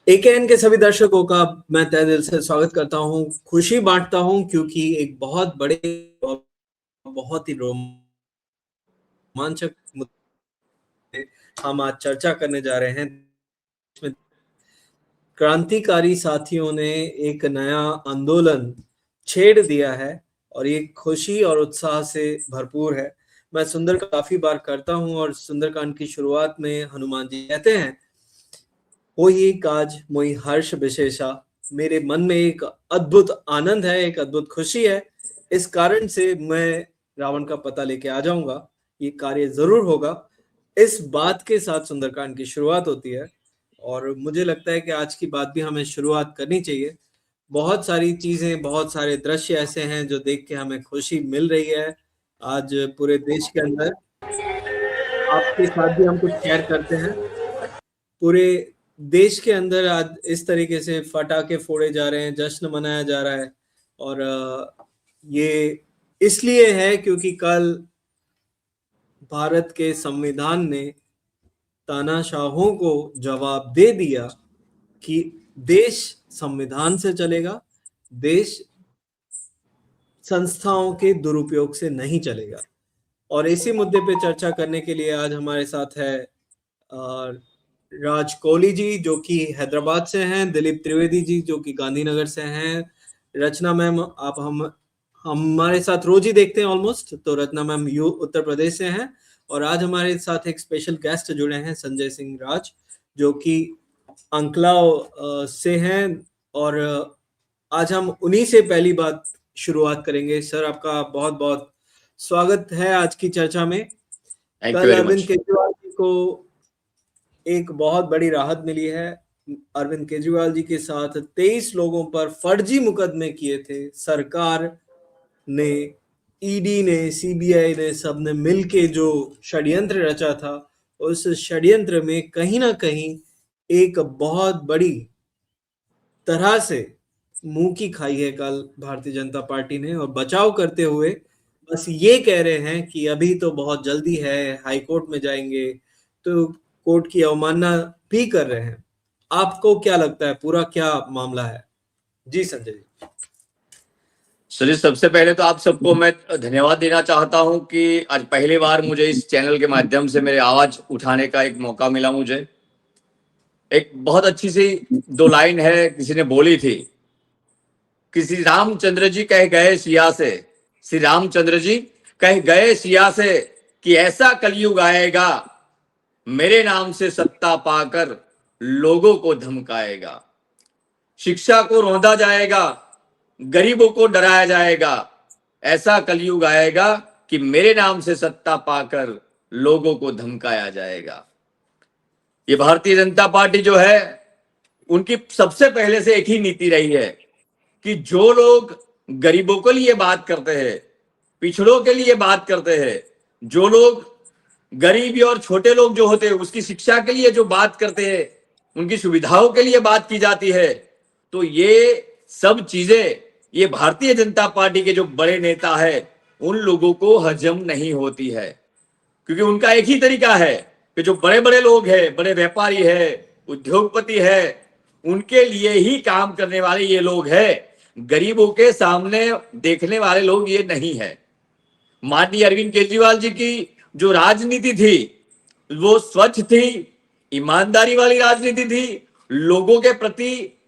एकेएन के सभी दर्शकों का मैं तहे दिल से स्वागत करता हूँ, खुशी बाँटता हूँ क्योंकि एक बहुत बड़े और बहुत ही रोमांचक मुद्दे हम आज चर्चा करने जा रहे हैं। इसमें क्रांतिकारी साथियों ने एक नया आंदोलन छेड़ दिया है और ये खुशी और उत्साह से भरपूर है। मैं सुंदर काफ़ी बार करता हूँ और सुंदरकांड की शुरुआत में हनुमान जी कहते हैं, "होई काज मोहि हर्ष विशेषा।" मेरे मन में एक अद्भुत आनंद है, एक अद्भुत खुशी है। इस कारण से मैं रावण का पता लेके आ जाऊँगा। ये कार्य ज़रूर होगा। इस बात के साथ सुंदरकांड की शुरुआत होती है और मुझे लगता है कि आज की बात भी हमें शुरुआत करनी चाहिए। बहुत सारी चीज़ें, बहुत सारे दृश्य ऐसे हैं जो देख के हमें खुशी मिल रही है। आज पूरे देश के अंदर आपके साथ भी हम कुछ शेयर करते हैं। पूरे देश के अंदर आज इस तरीके से पटाखे फोड़े जा रहे हैं, जश्न मनाया जा रहा है और ये इसलिए है क्योंकि कल भारत के संविधान ने तानाशाहों को जवाब दे दिया कि देश संविधान से चलेगा, देश संस्थाओं के दुरुपयोग से नहीं चलेगा। और इसी मुद्दे पे चर्चा करने के लिए आज हमारे साथ है राज कोहली जी जो कि हैदराबाद से हैं, दिलीप त्रिवेदी जी जो कि गांधीनगर से हैं, रचना मैम आप हम हमारे साथ रोज ही देखते हैं ऑलमोस्ट, तो रचना मैम यू उत्तर प्रदेश से हैं और आज हमारे साथ एक स्पेशल गेस्ट जुड़े हैं संजय सिंह राज जो कि अंकलाव से हैं और आज हम उन्हीं से पहली बात शुरुआत करेंगे। सर आपका बहुत बहुत स्वागत है आज की चर्चा में। कल अरविंद केजरीवाल जी को एक बहुत बड़ी राहत मिली है। अरविंद केजरीवाल जी के साथ 23 लोगों पर फर्जी मुकदमे किए थे। सरकार ने, ईडी ने, सीबीआई ने, सबने मिलके जो षड्यंत्र रचा था, उस षड्यंत्र में कहीं ना कहीं एक बहुत बड़ी तरह से मुंह की खाई है कल भारतीय जनता पार्टी ने और बचाव करते हुए बस ये कह रहे हैं कि अभी तो बहुत जल्दी है, हाई कोर्ट में जाएंगे, तो कोर्ट की अवमानना भी कर रहे हैं। आपको क्या लगता है, पूरा क्या मामला है? जी संजय जी। सर, सबसे पहले तो आप सबको मैं धन्यवाद देना चाहता हूं कि आज पहली बार मुझे इस चैनल के माध्यम से मेरे आवाज उठाने का एक मौका मिला। मुझे एक बहुत अच्छी सी दो लाइन है किसी ने बोली थी कि श्री रामचंद्र जी कह गए सिया से, श्री रामचंद्र जी कह गए सिया से कि ऐसा कलयुग आएगा मेरे नाम से सत्ता पाकर लोगों को धमकाएगा, शिक्षा को रौंदा जाएगा, गरीबों को डराया जाएगा, ऐसा कलयुग आएगा कि मेरे नाम से सत्ता पाकर लोगों को धमकाया जाएगा। ये भारतीय जनता पार्टी जो है उनकी सबसे पहले से एक ही नीति रही है कि जो लोग गरीबों के लिए बात करते हैं, पिछड़ों के लिए बात करते हैं, जो लोग गरीबी और छोटे लोग जो होते हैं उसकी शिक्षा के लिए जो बात करते हैं, उनकी सुविधाओं के लिए बात की जाती है, तो ये सब चीजें ये भारतीय जनता पार्टी के जो बड़े नेता है उन लोगों को हजम नहीं होती है। क्योंकि उनका एक ही तरीका है कि जो बड़े बड़े लोग हैं, बड़े व्यापारी है, उद्योगपति है, उनके लिए ही काम करने वाले ये लोग हैं, गरीबों के सामने देखने वाले लोग ये नहीं है। माननीय अरविंद केजरीवाल जी की जो राजनीति थी वो स्वच्छ थी, ईमानदारी वाली राजनीति थी, लोगों के प्रति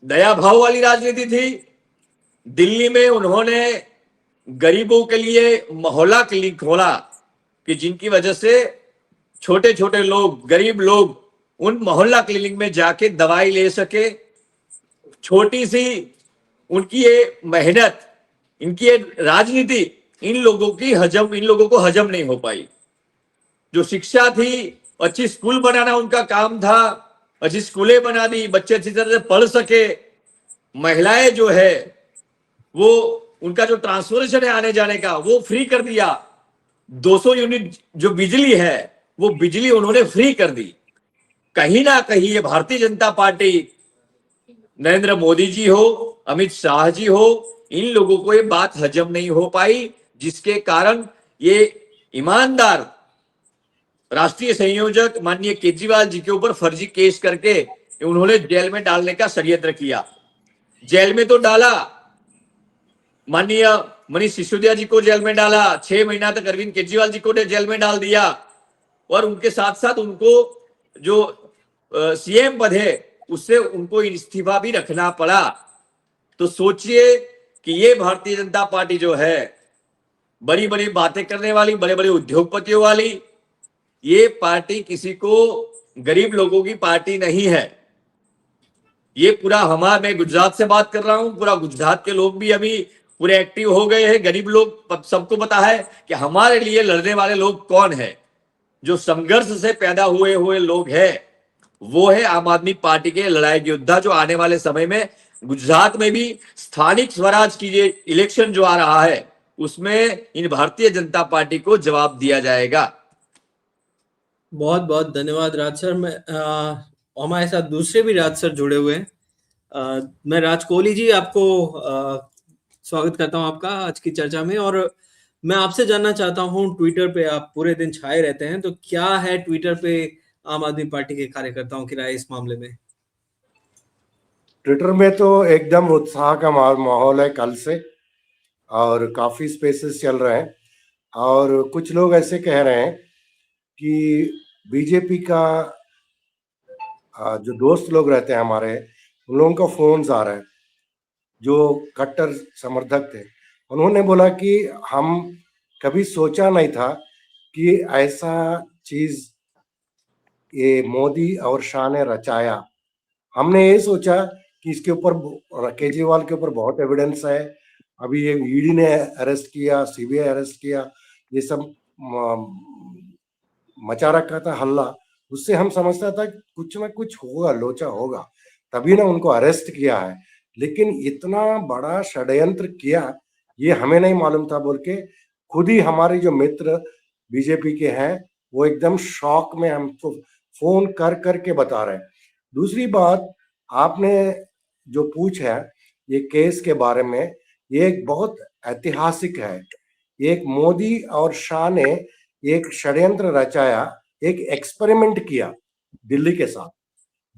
दया भाव वाली राजनीति थी। दिल्ली में उन्होंने गरीबों के लिए मोहल्ला क्लिनिक खोला कि जिनकी वजह से छोटे छोटे लोग, गरीब लोग उन मोहल्ला क्लिनिक में जाके दवाई ले सके। छोटी सी उनकी ये मेहनत, इनकी ये राजनीति इन लोगों को हजम नहीं हो पाई। जो शिक्षा थी, अच्छी स्कूल बनाना उनका काम था, अच्छी स्कूलें बना दी, बच्चे अच्छी तरह से पढ़ सके। महिलाएं जो है वो उनका जो ट्रांसपोर्टेशन है आने जाने का वो फ्री कर दिया। 200 यूनिट जो बिजली है वो बिजली उन्होंने फ्री कर दी। कहीं ना कहीं ये भारतीय जनता पार्टी, नरेंद्र मोदी जी हो, अमित शाह जी हो, इन लोगों को ये बात हजम नहीं हो पाई, जिसके कारण ये ईमानदार राष्ट्रीय संयोजक माननीय केजरीवाल जी के ऊपर फर्जी केस करके उन्होंने जेल में डालने का षड्यंत्र किया। जेल में तो डाला, माननीय मनीष सिसोदिया जी को जेल में डाला, 6 महीना तक अरविंद केजरीवाल जी को जेल में डाल दिया, और उनके साथ साथ उनको जो सीएम पद है उससे उनको इस्तीफा भी रखना पड़ा। तो सोचिए कि ये भारतीय जनता पार्टी जो है, बड़ी बड़ी बातें करने वाली, बड़े बड़े उद्योगपतियों वाली, ये पार्टी किसी को गरीब लोगों की पार्टी नहीं है। ये पूरा मैं गुजरात से बात कर रहा हूं, पूरा गुजरात के लोग भी अभी पूरे एक्टिव हो गए हैं। गरीब लोग सबको पता है कि हमारे लिए लड़ने वाले लोग कौन है। जो संघर्ष से पैदा हुए लोग हैं, वो है आम आदमी पार्टी के लड़ाई योद्धा, जो आने वाले समय में गुजरात में भी स्थानिक स्वराज की ये इलेक्शन जो आ रहा है, उसमें इन भारतीय जनता पार्टी को जवाब दिया जाएगा। बहुत बहुत धन्यवाद राज सर। मैं हमारे साथ दूसरे भी राज सर जुड़े हुए हैं। मैं राज कोहली जी, आपको स्वागत करता हूं आपका आज की चर्चा में। और मैं आपसे जानना चाहता हूं, ट्विटर पे आप पूरे दिन छाए रहते हैं, तो क्या है ट्विटर पे आम आदमी पार्टी के कार्यकर्ताओं की राय इस मामले में? ट्विटर में तो एकदम उत्साह का माहौल है कल से, और काफी स्पेसेस चल रहे हैं, और कुछ लोग ऐसे कह रहे हैं कि बीजेपी का जो दोस्त लोग रहते हैं हमारे, उन लोगों का फोन्स आ रहा है, जो कट्टर समर्थक थे। उन्होंने बोला कि हम कभी सोचा नहीं था कि ऐसा चीज ये मोदी और शाह ने रचाया। हमने ये सोचा कि इसके ऊपर केजरीवाल के ऊपर बहुत एविडेंस है, अभी ये ईडी ने अरेस्ट किया, सीबीआई अरेस्ट किया, ये सब मचा रखा था हल्ला। उससे हम समझता था कुछ ना कुछ होगा, लोचा होगा, तभी ना उनको अरेस्ट किया है। लेकिन इतना बड़ा षड्यंत्र किया ये हमें नहीं मालूम था बोल के खुद ही हमारे जो मित्र बीजेपी के हैं वो एकदम शॉक में हमको फोन कर करके बता रहे हैं। दूसरी बात, आपने जो पूछ है ये केस के बारे में, ये एक बहुत ऐतिहासिक है। एक मोदी और शाह ने एक षड्यंत्र रचाया, एक एक्सपेरिमेंट किया दिल्ली के साथ।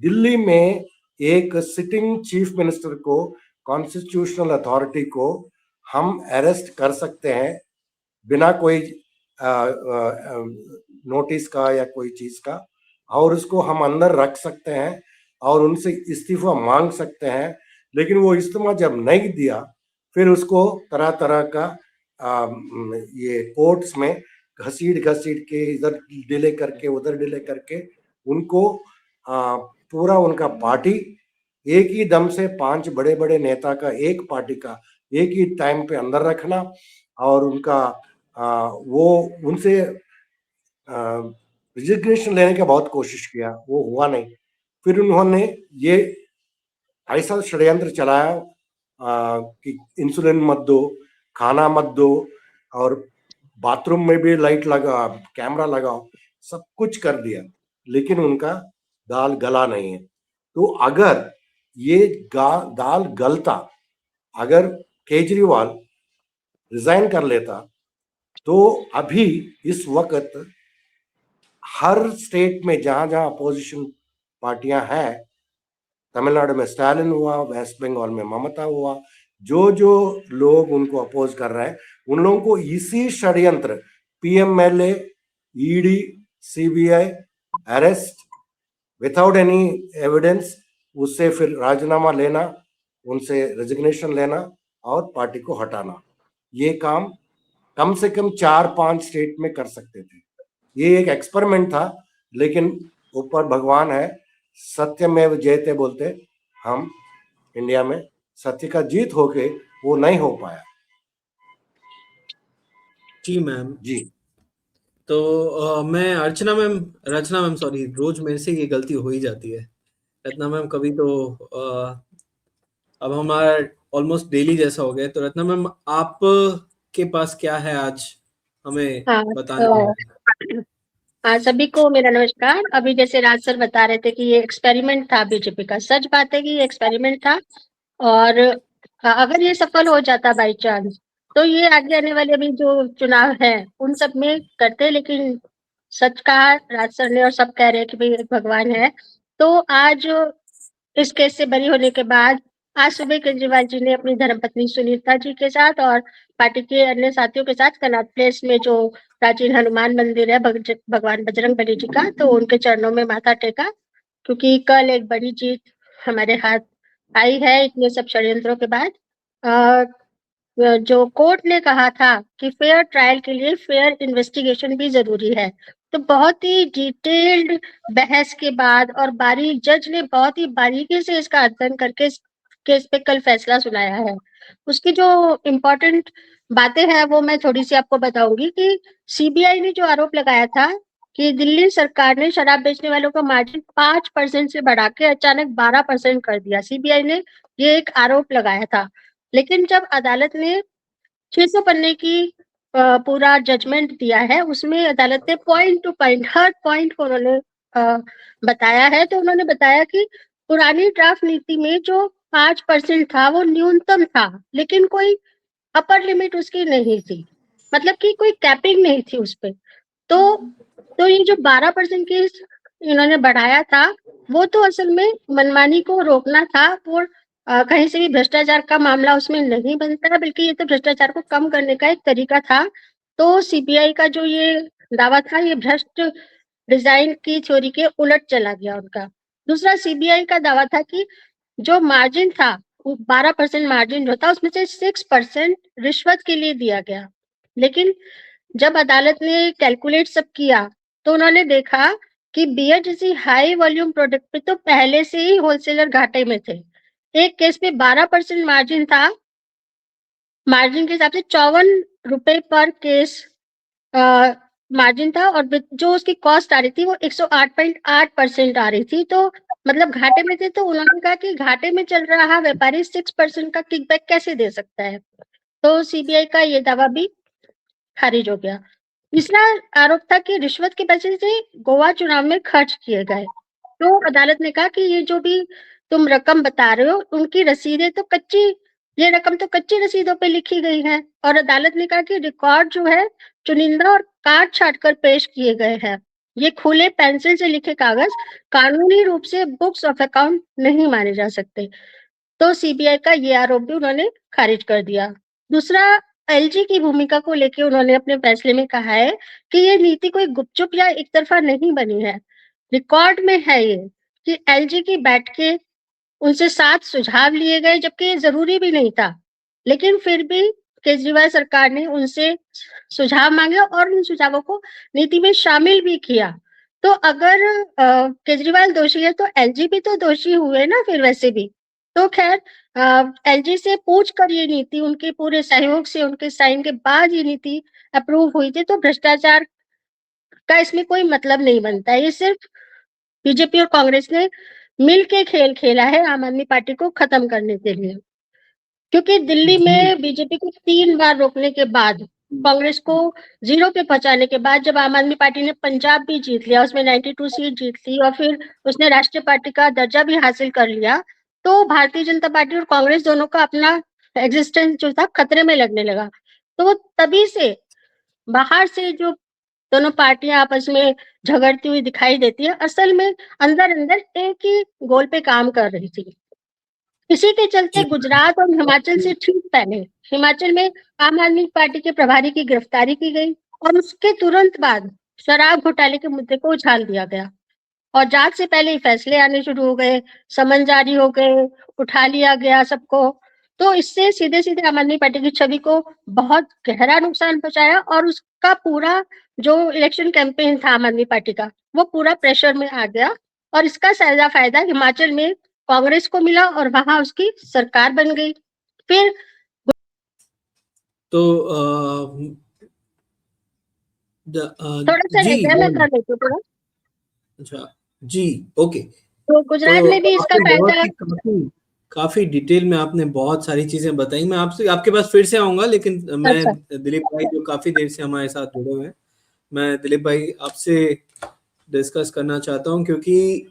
दिल्ली में एक सिटिंग चीफ मिनिस्टर को, कॉन्स्टिट्यूशनल अथॉरिटी को हम अरेस्ट कर सकते हैं बिना कोई नोटिस का या कोई चीज का, और उसको हम अंदर रख सकते हैं और उनसे इस्तीफा मांग सकते हैं। लेकिन वो इस्तीफा जब नहीं दिया, फिर उसको तरह तरह का ये कोर्ट्स में घसीट के इधर डिले करके उधर डिले करके उनको पूरा उनका पार्टी एक ही दम से 5 बड़े बड़े नेता का, एक पार्टी का एक ही टाइम पे अंदर रखना, और उनका वो उनसे रिजिग्नेशन लेने का बहुत कोशिश किया, वो हुआ नहीं। फिर उन्होंने ये ऐसा षड्यंत्र चलाया कि इंसुलिन मत दो, खाना मत दो, और बाथरूम में भी लाइट लगा, कैमरा लगाओ, सब कुछ कर दिया, लेकिन उनका दाल गला नहीं है। तो अगर ये दाल गलता, अगर केजरीवाल रिजाइन कर लेता, तो अभी इस वक्त हर स्टेट में जहां जहां अपोजिशन पार्टियां हैं, तमिलनाडु में स्टालिन हुआ, वेस्ट बंगाल में ममता हुआ, जो जो लोग उनको अपोज कर रहे हैं, उन लोगों को इसी षड्यंत्र, PMLA, ED, CBI arrest without any evidence, उससे फिर राजीनामा लेना, उनसे रेजिग्नेशन लेना और पार्टी को हटाना, ये काम कम से कम 4-5 स्टेट में कर सकते थे। ये एक एक्सपेरिमेंट था, लेकिन ऊपर भगवान है, सत्यमेव जयते बोलते हम इंडिया में, सत्य का जीत होके वो नहीं हो पाया। जी मैम जी। तो मैं रचना मैम सॉरी, रोज मेरे से ये गलती हो ही जाती है। रत्ना मैम कभी तो अब हमारा ऑलमोस्ट डेली जैसा हो गया। तो रत्ना मैम, आप के पास क्या है आज हमें हाँ, बताने तो के लिए? हाँ, सभी को मेरा नमस्कार। अभी जैसे राज सर बता रहे थे कि ये एक्सपेरिमेंट था बीजेपी का, सच बात है कि ये एक्सपेरिमेंट था, और अगर ये सफल हो जाता बाई चांस, तो ये आगे आने वाले अभी जो चुनाव है उन सब में करते। लेकिन सच कहा राज सर ने, और सब कह रहे हैं कि भाई एक भगवान है। तो आज इस केस से बरी होने के बाद आज सुबह केजरीवाल जी ने अपनी धर्मपत्नी सुनीता जी के साथ और पार्टी के अन्य साथियों के साथ कनॉट प्लेस में जो प्राचीन हनुमान मंदिर है भगवान बजरंगबली जी का, तो उनके चरणों में माथा टेका, क्योंकि कल एक बड़ी जीत हमारे हाथ आई है इतने सब षड्यंत्रों के बाद। जो कोर्ट ने कहा था कि फेयर ट्रायल के लिए फेयर इन्वेस्टिगेशन भी जरूरी है, तो बहुत ही डिटेल्ड बहस के बाद और जज ने बहुत ही बारीकी से इसका अध्ययन करके इस केस पे कल फैसला सुनाया है। उसकी जो इम्पोर्टेंट बातें हैं वो मैं थोड़ी सी आपको बताऊंगी कि सीबीआई ने जो आरोप लगाया था कि दिल्ली सरकार ने शराब बेचने वालों का मार्जिन 5% से बढ़ा के अचानक 12% कर दिया। सीबीआई ने ये एक आरोप लगाया था, लेकिन जब अदालत ने 600 पन्ने की पूरा जजमेंट दिया है, उसमें अदालत ने पॉइंट टू पॉइंट हर पॉइंट को उन्होंने बताया है। तो उन्होंने बताया कि पुरानी ड्राफ्ट नीति में जो 5% था वो न्यूनतम था, लेकिन कोई अपर लिमिट उसकी नहीं थी, मतलब कि कोई कैपिंग नहीं थी उस पे। तो ये जो 12% की इन्होंने बढ़ाया था, वो तो असल में मनमानी को रोकना था। वो कहीं से भी भ्रष्टाचार का मामला उसमें नहीं बनता, बल्कि ये तो भ्रष्टाचार को कम करने का एक तरीका था। तो सीबीआई का जो ये दावा था, ये भ्रष्ट डिजाइन की थ्योरी के उलट चला गया उनका। दूसरा, सीबीआई का दावा था कि जो मार्जिन था, 12% मार्जिन जो था, उसमें से 6% रिश्वत के लिए दिया गया। लेकिन जब अदालत ने कैलकुलेट सब किया तो उन्होंने देखा कि बियर जैसी हाई वॉल्यूम प्रोडक्ट पे तो पहले से ही होलसेलर घाटे में थे। एक केस पे 12% मार्जिन था, मार्जिन के हिसाब से 54 रुपए पर केस मार्जिन था, और जो उसकी कॉस्ट आ रही थी वो 108.8% आ रही थी। तो मतलब घाटे में थे। तो उन्होंने कहा कि घाटे में चल रहा व्यापारी 6% का किकबैक कैसे दे सकता है। तो सीबीआई का ये दावा भी खारिज हो गया। तीसरा आरोप था कि रिश्वत के पैसे से गोवा चुनाव में खर्च किए गए। तो अदालत ने कहा कि ये जो भी तुम रकम बता रहे हो, उनकी रसीदें तो कच्ची, ये रकम तो कच्ची रसीदों पे लिखी गई है। और अदालत ने कहा कि रिकॉर्ड जो है चुनिंदा और काट छाट कर पेश किए गए हैं। ये खुले पेंसिल से लिखे कागज कानूनी रूप से बुक्स ऑफ अकाउंट नहीं माने जा सकते। तो सीबीआई का ये आरोप भी उन्होंने खारिज कर दिया। दूसरा, एलजी की भूमिका को लेके उन्होंने अपने फैसले में कहा है कि ये नीति कोई गुपचुप या एक तरफा नहीं बनी है। रिकॉर्ड में है ये कि एलजी की बैठ के उनसे 7 सुझाव लिए गए, जबकि ये जरूरी भी नहीं था, लेकिन फिर भी केजरीवाल सरकार ने उनसे सुझाव मांगे और उन सुझावों को नीति में शामिल भी किया। तो अगर केजरीवाल दोषी है तो एलजी भी तो दोषी हुए ना फिर वैसे भी। तो खैर, एलजी से पूछ कर ये नीति, उनके पूरे सहयोग से, उनके साइन के बाद ये नीति अप्रूव हुई थी। तो भ्रष्टाचार का इसमें कोई मतलब नहीं बनता है। ये सिर्फ बीजेपी और कांग्रेस ने मिल के खेल खेला है आम आदमी पार्टी को खत्म करने के लिए, क्योंकि दिल्ली में बीजेपी को 3 बार रोकने के बाद, कांग्रेस को 0 पे पहुंचाने के बाद, जब आम आदमी पार्टी ने पंजाब भी जीत लिया, उसमें 92 सीट जीत ली और फिर उसने राष्ट्रीय पार्टी का दर्जा भी हासिल कर लिया, तो भारतीय जनता पार्टी और कांग्रेस दोनों का अपना एग्जिस्टेंस जो था खतरे में लगने लगा। तो तभी से बाहर से जो दोनों पार्टियां आपस में झगड़ती हुई दिखाई देती है, असल में अंदर अंदर एक ही गोल पे काम कर रही थी। इसी के चलते गुजरात और हिमाचल से ठीक पहले हिमाचल में आम आदमी पार्टी के प्रभारी की गिरफ्तारी की गई और उसके तुरंत बाद शराब घोटाले के मुद्दे को उछाल दिया गया और जांच से पहले ही फैसले आने शुरू हो गए, समन जारी हो गए, उठा लिया गया सबको। तो इससे सीधे सीधे आम आदमी पार्टी की छवि को बहुत गहरा नुकसान पहुंचाया और उसका पूरा जो इलेक्शन कैंपेन था आम आदमी पार्टी का, वो पूरा प्रेशर में आ गया। और इसका सारा फायदा हिमाचल में कांग्रेस को मिला और वहां उसकी सरकार बन गई। फिर तो थोड़ा सा जी मैं कर लेती हूँ थोड़ा। अच्छा जी, ओके। तो गुजरात में भी इसका आपने बहुत फायदा, ही काफी डिटेल में आपने बहुत सारी चीजें बताई। मैं आपसे आपके पास फिर से आऊंगा, लेकिन मैं अच्छा। दिलीप भाई जो काफी देर से हमारे साथ जुड़े हुए हैं, मैं दिलीप भाई आपसे डिस्कस करना चाहता हूं, क्योंकि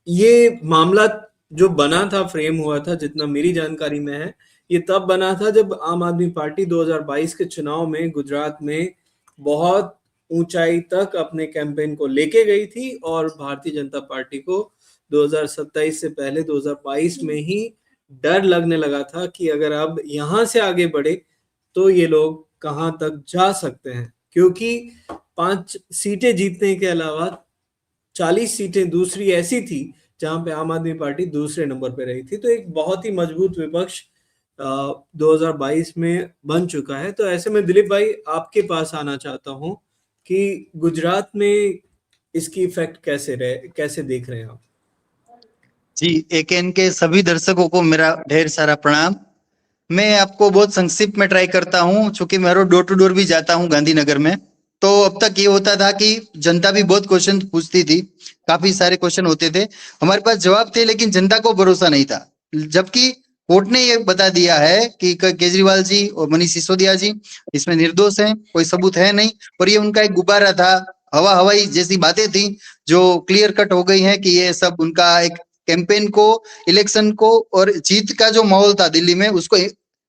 ये मामला जो बना था, फ्रेम हुआ था, जितना मेरी जानकारी में है, ये तब बना था जब आम आदमी पार्टी 2022 के चुनाव में गुजरात में बहुत ऊंचाई तक अपने कैंपेन को लेके गई थी और भारतीय जनता पार्टी को 2027 से पहले 2022 में ही डर लगने लगा था कि अगर अब यहाँ से आगे बढ़े तो ये लोग कहाँ तक जा सकते हैं, क्योंकि 5 सीटें जीतने के अलावा 40 सीटें दूसरी ऐसी थी जहां पे आम आदमी पार्टी दूसरे नंबर पे रही थी। तो एक बहुत ही मजबूत विपक्ष 2022 में बन चुका है। तो ऐसे में दिलीप भाई आपके पास आना चाहता हूं कि गुजरात में इसकी इफेक्ट कैसे देख रहे हैं आप? जी, एकेएन के सभी दर्शकों को मेरा ढेर सारा प्रणाम। मैं आपको बहुत संक्षिप्त में ट्राई करता हूँ, चूंकि मैं डोर टू डोर भी जाता हूँ गांधीनगर में। तो अब तक ये होता था कि जनता भी बहुत क्वेश्चन पूछती थी, काफी सारे क्वेश्चन होते थे, हमारे पास जवाब थे, लेकिन जनता को भरोसा नहीं था। जबकि कोर्ट ने ये बता दिया है कि केजरीवाल जी और मनीष सिसोदिया जी इसमें निर्दोष हैं, कोई सबूत है नहीं, और ये उनका एक गुब्बारा था, हवाई जैसी बातें थी जो क्लियर कट हो गई हैं कि ये सब उनका एक कैंपेन को, इलेक्शन को और जीत का जो माहौल था दिल्ली में उसको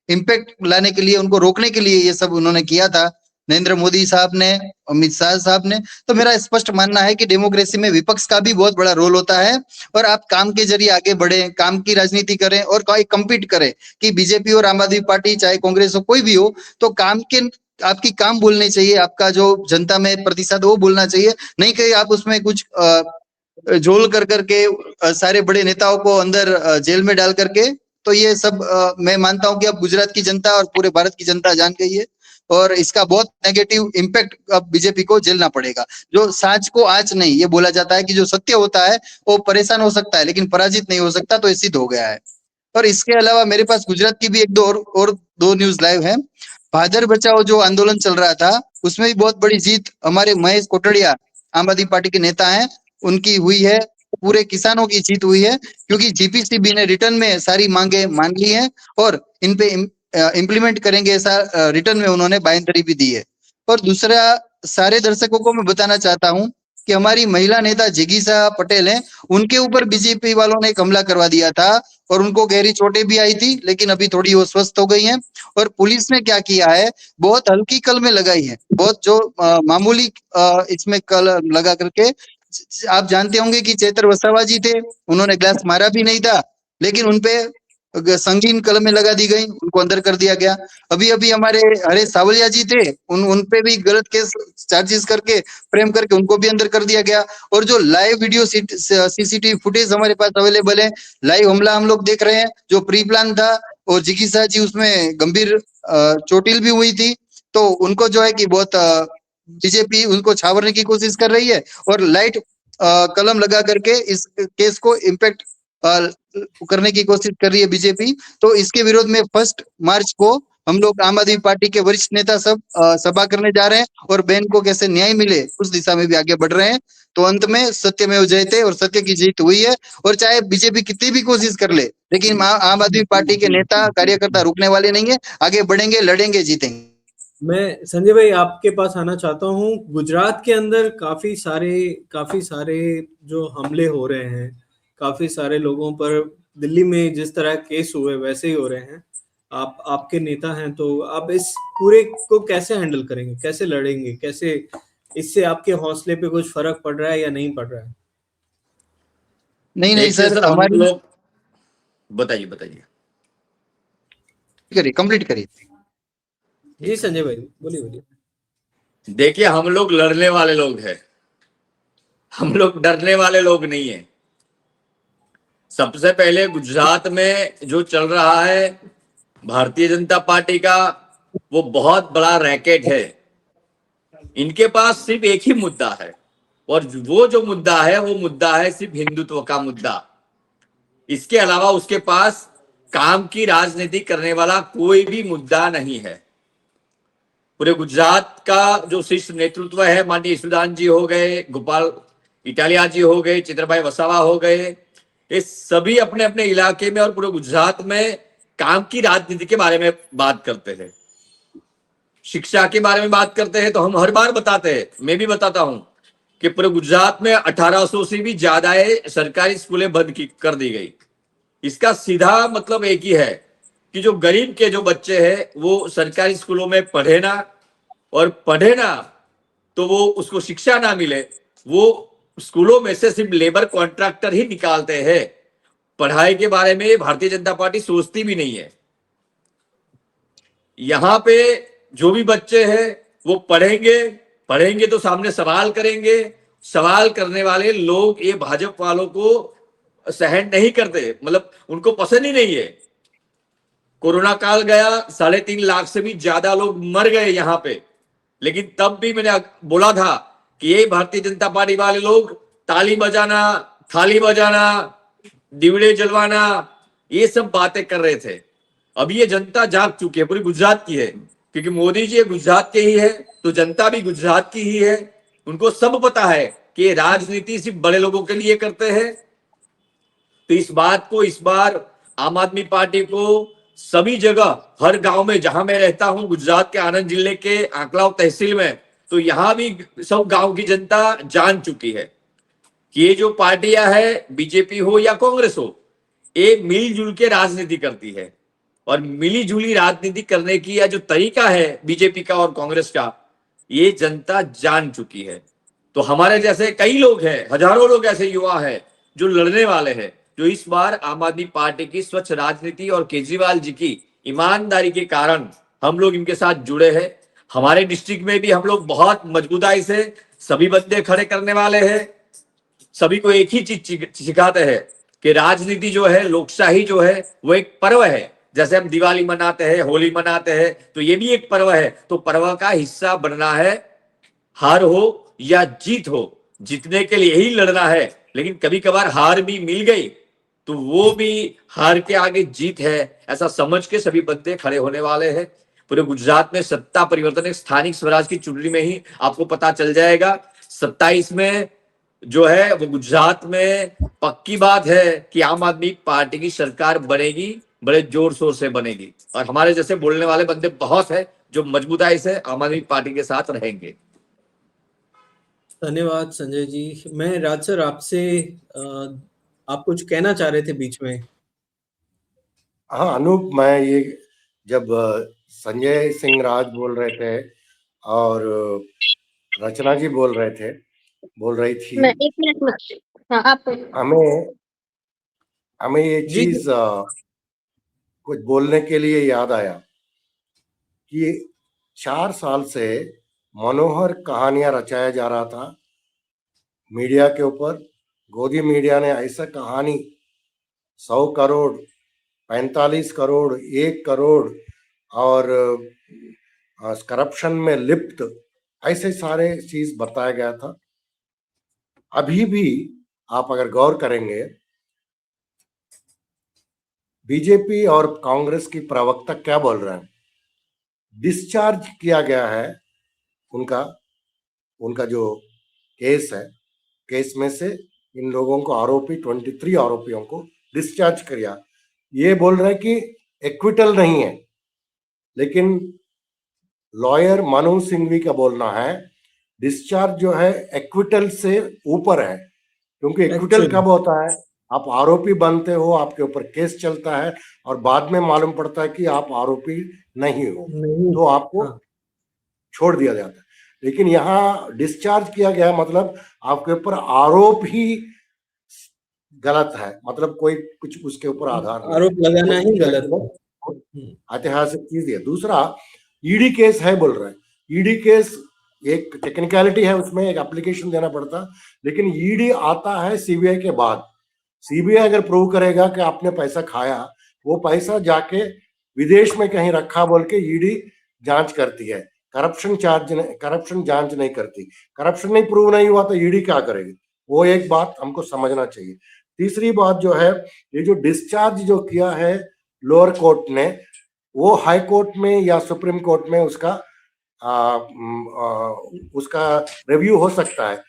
इम्पैक्ट लाने के लिए, उनको रोकने के लिए ये सब उन्होंने किया था, नरेंद्र मोदी साहब ने, अमित शाह साहब ने। तो मेरा स्पष्ट मानना है कि डेमोक्रेसी में विपक्ष का भी बहुत बड़ा रोल होता है, और आप काम के जरिए आगे बढ़े, काम की राजनीति करें और कोई कम्पीट करें, कि बीजेपी और आम आदमी पार्टी चाहे कांग्रेस हो कोई भी हो, तो काम के आपकी काम बोलने चाहिए, आपका जो जनता में प्रतिशत वो बोलना चाहिए, नहीं कि आप उसमें कुछ झोल कर करके सारे बड़े नेताओं को अंदर जेल में डाल करके। तो ये सब मैं मानता हूं कि अब गुजरात की जनता और पूरे भारत की जनता जान गई है, और इसका बहुत नेगेटिव इम्पैक्ट अब बीजेपी को झेलना पड़ेगा। जो साच को आज नहीं, ये बोला जाता है कि जो सत्य होता है वो परेशान हो सकता है लेकिन पराजित नहीं हो सकता, तो ये सिद्ध हो गया है। और इसके अलावा मेरे पास गुजरात की भी एक और दो न्यूज लाइव है। भादर बचाओ जो आंदोलन चल रहा था, उसमें भी बहुत बड़ी जीत हमारे महेश कोटड़िया आम आदमी पार्टी के नेता हैं, उनकी हुई है, पूरे किसानों की जीत हुई है, क्योंकि जीपीसीबी ने रिटर्न में सारी मांगे मान ली हैं और इन पे इम्प्लीमेंट करेंगे, ऐसा रिटर्न में उन्होंने बांयधरी भी दी है। और दूसरा, सारे दर्शकों को मैं बताना चाहता हूं कि हमारी महिला नेता जिगीसा पटेल हैं, उनके ऊपर बीजेपी वालों ने एक हमला करवा दिया था और उनको गहरी चोटें भी आई थी, लेकिन अभी थोड़ी वो स्वस्थ हो गई हैं। और पुलिस ने क्या किया है, बहुत हल्की कलमें लगाई है, बहुत जो मामूली इसमें कल लगा करके। आप जानते होंगे कि चेतर वसावा जी थे, उन्होंने ग्लास मारा भी नहीं था, लेकिन उनपे संगीन कलमें लगा दी गई, उनको अंदर कर दिया गया। अभी अभी हमारे हरेश सावलिया जी थे, उनपे भी गलत केस चार्जेस करके, फ्रेम करके उनको भी अंदर कर दिया गया। और जो लाइव वीडियो सीसीटीवी फुटेज हमारे पास अवेलेबल है, लाइव हमला हम लोग देख रहे हैं, जो प्री प्लान था, और जिगीसा जी उसमें गंभीर चोटिल भी हुई थी। तो उनको जो है कि बहुत बीजेपी उनको छावरने की कोशिश कर रही है और लाइट कलम लगा करके इस केस को इम्पैक्ट करने की कोशिश कर रही है बीजेपी। तो इसके विरोध में 1 मार्च को हम लोग आम आदमी पार्टी के वरिष्ठ नेता सब सभा करने जा रहे हैं, और बहन को कैसे न्याय मिले उस दिशा में भी आगे बढ़ रहे हैं। तो अंत में सत्यमेव जयते, और सत्य की जीत हुई है। और चाहे बीजेपी कितनी भी कोशिश कर ले, लेकिन आम आदमी पार्टी के नेता कार्यकर्ता रुकने वाले नहीं है, आगे बढ़ेंगे, लड़ेंगे, जीतेंगे। मैं संजय भाई आपके पास आना चाहता हूँ। गुजरात के अंदर काफी सारे जो हमले हो रहे हैं, काफी सारे लोगों पर दिल्ली में जिस तरह केस हुए वैसे ही हो रहे हैं। आपके नेता हैं, तो आप इस पूरे को कैसे हैंडल करेंगे, कैसे लड़ेंगे, कैसे इससे आपके हौसले पे कुछ फर्क पड़ रहा है या नहीं पड़ रहा है? नहीं सर, हमारी लोग बताइए करिए, कंप्लीट करिए। जी संजय भाई बोलिए। देखिए, हम लोग लड़ने वाले लोग हैं, हम लोग डरने वाले लोग नहीं है। सबसे पहले गुजरात में जो चल रहा है भारतीय जनता पार्टी का, वो बहुत बड़ा रैकेट है। इनके पास सिर्फ एक ही मुद्दा है, और वो जो मुद्दा है वो मुद्दा है सिर्फ हिंदुत्व का मुद्दा। इसके अलावा उसके पास काम की राजनीति करने वाला कोई भी मुद्दा नहीं है। पूरे गुजरात का जो शीर्ष नेतृत्व है, माननीय ईश्वरदान जी हो गए, गोपाल इटालिया जी हो गए, चित्रभाई वसावा हो गए, ये सभी अपने अपने इलाके में और पूरे गुजरात में काम की राजनीति के बारे में बात करते हैं, शिक्षा के बारे में बात करते हैं। तो हम हर बार बताते हैं, मैं भी बताता हूं कि पूरे गुजरात में 1800 से भी ज्यादा सरकारी स्कूलें बंद कर दी गई। इसका सीधा मतलब एक ही है कि जो गरीब के जो बच्चे हैं वो सरकारी स्कूलों में पढ़े ना, और पढ़े ना तो वो उसको शिक्षा ना मिले, वो स्कूलों में से सिर्फ लेबर कॉन्ट्रैक्टर ही निकालते हैं। पढ़ाई के बारे में भारतीय जनता पार्टी सोचती भी नहीं है। यहाँ पे जो भी बच्चे हैं वो पढ़ेंगे तो सामने सवाल करेंगे। सवाल करने वाले लोग ये भाजपा वालों को सहन नहीं करते, मतलब उनको पसंद ही नहीं है। कोरोना काल गया, 3.5 लाख से भी ज्यादा लोग मर गए यहाँ पे, लेकिन तब भी मैंने बोला था कि ये भारतीय जनता पार्टी वाले लोग ताली बजाना, थाली बजाना, दिवड़े जलवाना, ये सब बातें कर रहे थे। अब ये जनता जाग चुकी है, पूरी गुजरात की है, क्योंकि मोदी जी गुजरात के ही है तो जनता भी गुजरात की ही है। उनको सब पता है कि ये राजनीति सिर्फ बड़े लोगों के लिए करते हैं। तो इस बात को इस बार आम आदमी पार्टी को सभी जगह, हर गांव में, जहां मैं रहता हूं गुजरात के आनंद जिले के आंकलाव तहसील में, तो यहां भी सब गांव की जनता जान चुकी है कि ये जो पार्टियां है, बीजेपी हो या कांग्रेस हो, ये मिलजुल के राजनीति करती है। और मिली जुली राजनीति करने की या जो तरीका है बीजेपी का और कांग्रेस का, ये जनता जान चुकी है। तो हमारे जैसे कई लोग हैं, हजारों लोग ऐसे युवा हैं जो लड़ने वाले हैं, जो इस बार आम आदमी पार्टी की स्वच्छ राजनीति और केजरीवाल जी की ईमानदारी के कारण हम लोग इनके साथ जुड़े हैं। हमारे डिस्ट्रिक्ट में भी हम लोग बहुत मजबूताई से सभी बंदे खड़े करने वाले हैं। सभी को एक ही चीज सिखाते हैं कि राजनीति जो है, लोकशाही जो है, वो एक पर्व है। जैसे हम दिवाली मनाते हैं, होली मनाते हैं, तो ये भी एक पर्व है। तो पर्व का हिस्सा बनना है, हार हो या जीत हो, जीतने के लिए ही लड़ना है। लेकिन कभी कभार हार भी मिल गई तो वो भी हार के आगे जीत है, ऐसा समझ के सभी बंदे खड़े होने वाले हैं। पूरे गुजरात में सत्ता परिवर्तन एक स्थानिक स्वराज की चुनाव में ही आपको पता चल जाएगा। 27 में जो है वो गुजरात में पक्की बात है कि आम आदमी पार्टी की सरकार बनेगी, बड़े जोर शोर से बनेगी। और हमारे जैसे बोलने वाले बंदे बहुत है जो मजबूताई से आम आदमी पार्टी के साथ रहेंगे। धन्यवाद संजय जी। मैं राज सर आपसे आप कुछ कहना चाह रहे थे बीच में। हाँ अनूप, मैं ये जब संजय सिंह राज बोल रहे थे और रचना जी बोल रही थी, मैं 1 मिनट में, हाँ आप हमें ये चीज कुछ बोलने के लिए याद आया कि 4 साल से मनोहर कहानियां रचाया जा रहा था मीडिया के ऊपर। गोदी मीडिया ने ऐसा कहानी 100 करोड़, 45 करोड़, 1 करोड़ और करप्शन में लिप्त, ऐसे सारे चीज बताया गया था। अभी भी आप अगर गौर करेंगे, बीजेपी और कांग्रेस की प्रवक्ता क्या बोल रहे हैं, डिस्चार्ज किया गया है उनका जो केस है, केस में से इन लोगों को आरोपी 23 आरोपियों को डिस्चार्ज किया। ये बोल रहे हैं कि एक्विटल नहीं है, लेकिन लॉयर मनु सिंघवी का बोलना है डिस्चार्ज जो है एक्विटल से ऊपर है। क्योंकि एक्विटल कब होता है, आप आरोपी बनते हो, आपके ऊपर केस चलता है और बाद में मालूम पड़ता है कि आप आरोपी नहीं हो, तो आपको छोड़ दिया जाता है। लेकिन यहाँ डिस्चार्ज किया गया मतलब आपके ऊपर आरोप ही गलत है, मतलब कोई कुछ उसके ऊपर आधार नहीं, आरोप लगाना ही गलत है। ऐतिहासिक चीज है। दूसरा ईडी केस है बोल रहे हैं। ईडी केस एक टेक्निकलिटी है, उसमें एक एप्लीकेशन देना पड़ता, लेकिन ईडी आता है सीबीआई के बाद। सीबीआई अगर प्रूव करेगा कि आपने पैसा खाया, वो पैसा जाके विदेश में कहीं रखा बोल के ईडी जांच करती है, करप्शन जांच नहीं करती। करप्शन नहीं प्रूव नहीं हुआ तो ईडी क्या करेगी, वो एक बात हमको समझना चाहिए। तीसरी बात जो है, ये जो डिस्चार्ज जो किया है लोअर कोर्ट ने, वो हाई कोर्ट में या सुप्रीम कोर्ट में उसका रिव्यू हो सकता है।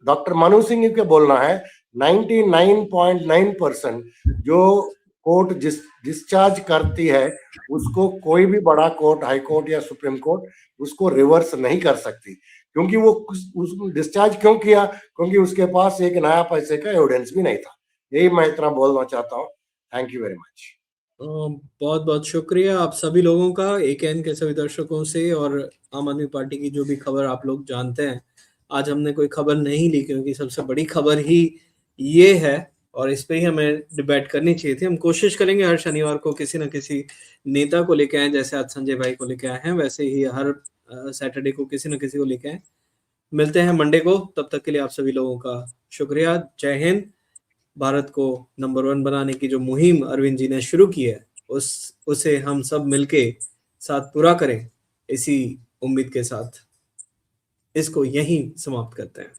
डॉक्टर मनु सिंह के बोलना है 99.9% जो कोर्ट डिस्चार्ज करती है उसको कोई भी बड़ा कोर्ट, हाई कोर्ट या सुप्रीम कोर्ट उसको रिवर्स नहीं कर सकती। क्योंकि वो डिस्चार्ज क्यों किया, क्योंकि उसके पास एक नया पैसे का एविडेंस भी नहीं था। यही मैं इतना बोलना चाहता हूँ। Thank you very much. बहुत बहुत शुक्रिया आप सभी लोगों का, एकेएन के सभी दर्शकों से और आम आदमी पार्टी की जो भी खबर आप लोग जानते हैं, आज हमने कोई खबर नहीं ली, क्योंकि सबसे बड़ी खबर ही ये है और इस पे ही हमें डिबेट करनी चाहिए थी। हम कोशिश करेंगे हर शनिवार को किसी न किसी नेता को लेके आए, जैसे आज संजय भाई को लेके आए हैं, वैसे ही हर सैटरडे को किसी न किसी को लेके आए। मिलते हैं मंडे को, तब तक के लिए आप सभी लोगों का शुक्रिया। जय हिंद। भारत को नंबर 1 बनाने की जो मुहिम अरविंद जी ने शुरू की है, उसे हम सब मिलके साथ पूरा करें, इसी उम्मीद के साथ इसको यहीं समाप्त करते हैं।